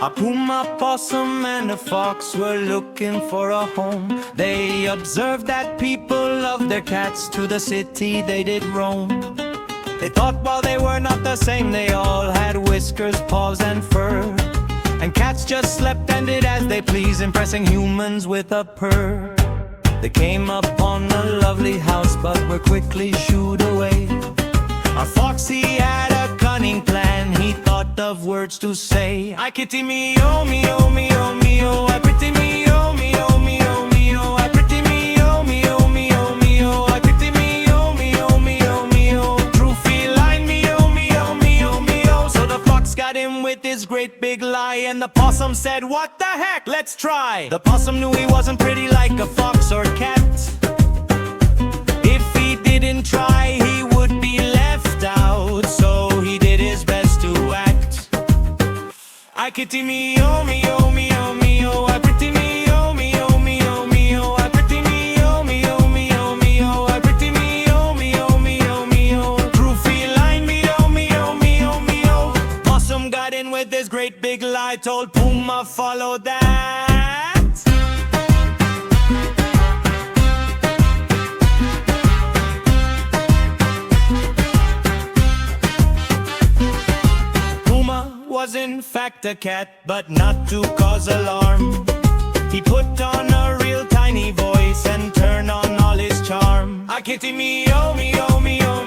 A puma, possum, and a fox were looking for a home. They observed that people loved their cats, to the city they did roam. They thought while they were not the same, they all had whiskers, paws, and fur. And cats just slept and did as they pleased, impressing humans with a purr. They came upon a lovely house, but were quickly shooed away. Our fox, he had a cunning plan, he thought of words to say. I kitty meow, meow, meow, meow, I pretty meow, meow, meow, meow, I pretty meow, meow, meow, meow, I pretty meow, meow, meow, meow. True feline meow, meow, meow, meow. So the fox got him with his great big lie, and the possum said, what the heck, let's try. The possum knew he wasn't pretty like a fox or cat. If he didn't try, he would be left out, so he did his best to act. I kitty meow, meow, meow, meow, I pretty meow, meow, meow, meow, I pretty meow, meow, meow, meow, I pretty meow, meow, meow, meow. True feline meow, meow, meow, meow. Possum got in with his great big lie, told Puma follow that. Was in fact a cat, but not to cause alarm. He put on a real tiny voice and turned on all his charm. I kitty meow, meow, meow,